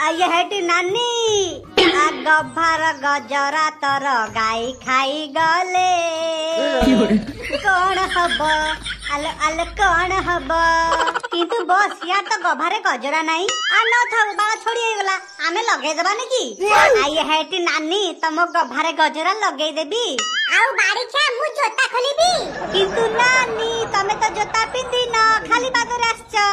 ये हेटी नानी गभार गजरा तर गाई खाई गले कौन हब आल आल कौन हब किंतु बस यार तो गभारे गजरा नहीं आ न थाउ बाला छोड़ी गला आमे लगे देबा नेकी ये हेटी नानी तम गभारे गजरा लगे देबी आउ बाड़ी छा मु जोता खोलिबी किंतु नानी तमे तो जोता पिंदी न खाली पादरे आछो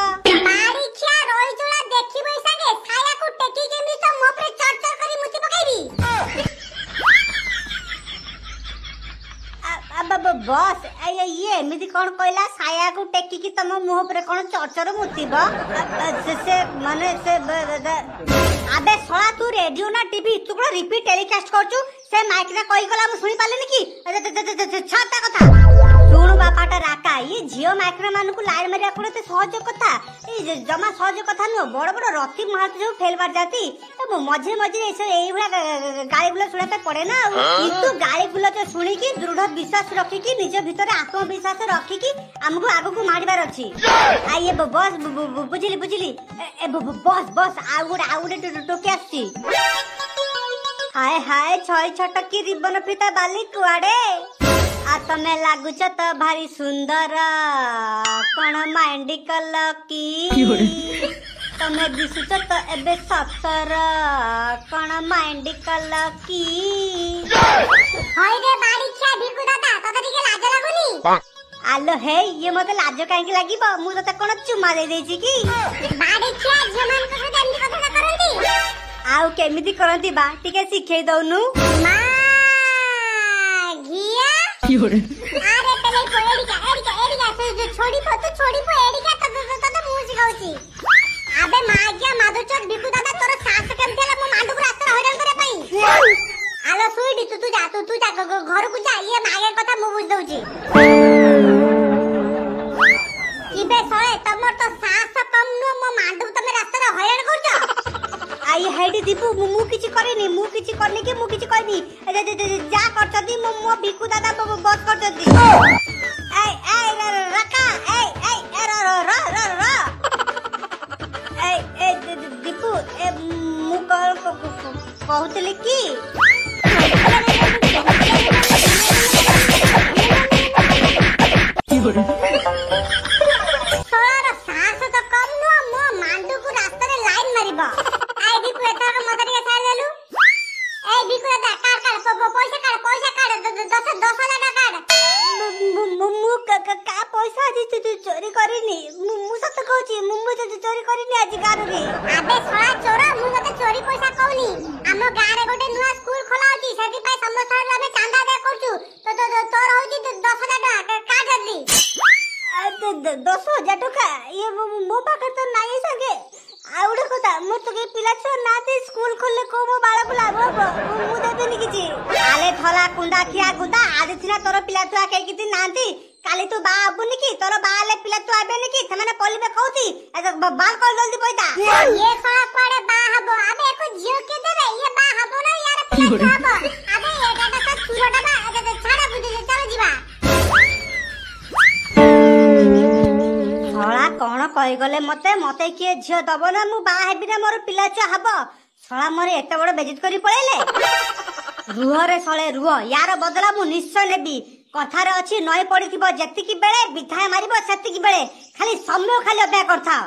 बाड़ी छा रोई जुला देखिबो संगे छाया को टेकी केमी तो मो पे चढ़ करी मुति पकाइबी अब बॉस ये एमिति कोन कहला छाया को टेकी की तम मुंह पर कोन चरचर मुतिबो से माने से अबे सोला तू रेडियो ना टीवी तू कोन रिपीट टेलीकास्ट करछु से माइक रे कहि गला हम सुनि पालेनी की छाता कथा सुनु बापाटा राका ये जियो माइक रे मानकु लाइन मारिया पड़ते सहज कथा ए जमा सहज कथा न बड़ बड़ रति महत जो फेल बार जाती ए मझे मझे ऐसे एई भला गाली गुला सुनते पड़े ना किंतु गाली गुला जो सुनी की दृढ़ विश्वास रखी की निज भीतर आत्मविश्वास रखी की हमको आगु को मारबार अछि आ ये बॉस बुझिली बुझिली ए बॉस आउडे टोके आछि हाय हाय छय छटकी रिबन फिता बाली कुआडे आ तमे लागुच तो भारी सुंदर कोन माइंडी कल की तमे दिसुच तो एबे सतर कोन माइंडी कल की होय रे बाड़ी छा भिकु दादा तोते के लाज लागुनी आलो हे ये मते लाज काहे की लागिबो मु तते कोन चुमा दे देछि की बाड़ी छा जमान को सते एमनी कथा करंती आउ केमिति करंती बा टिके सिखै दउनु मा घिया अरे पहले को एडिका से छोड़ी पो एडिका तो मुंह सिखाउची अबे मागिया माधुचोट बिकु दादा तोर सास केम थेला मो मांडू को रास्ता हैरान करे पई आलो सुईडी तू जा घर को जा ये मागे कथा मु बुझ दउची इबे सळे तमर तो सास कम नु मो मांडू तमे रास्ता रे हैरान करछ आई हेडी दीपू मु किछि करेनी मु किछि करनी के मु किछि कहनी जा करछदी मो बिकु दादा बस करछदी रका दीपू मु कहूतले की सास तो कम नु मो मांडू को रास्ता रे लाइन मारिबा दीपू एता मदर के साल लेलु ए दीपू दादा काट पैसा काट 10 लाख काट मु का पैसा दी तू चोरी करिनी मु सत कहूची मु चोरी करिनी आज गार रे अबे सळा चोरा मु मते चोरी पैसा कहूनी हम गार रे गोटे नुवा स्कूल खोला होची सेति पय समस्त हमें चांदा दे करछु तो तोर होची 10,000 टका का जल्दी 10,000 टका ये मो पाखे तो नाही सके आउडे कथा मो तो के पिला छ नाते स्कूल खोलले को मो बाळा को लाभ हो मु देबेनी किछि आले थला कुंडा खिया गुंडा आज थिना तोर पिला छुआ के किति नांती काली तू बा आबुनी की तोर बाले पिला तू आबेनी की तमने पलिबे कहूती बाल कर जल्दी पैदा ये साला पड़े बा हबो अबे एको जियो के देबे ये बा हबो ना यार पिला हबो अबे ये डाटा सब छुरोटा बा छाड़ा बुझे चलो जीवा छळा कोन कहि गले मते किए झियो दबो ना मु बा हेबी ना मोर पिला छ हबो छळा मोरे एते बड़ बेजित करी पळेले रुह रे सळे रुह यार बदला मु निश्चय नेबी कथा रे अछि नय पडिथिबो जेति की बेले बिथाय मारिबो सेति की बेले खाली समय खाली अभ्यास करथाओ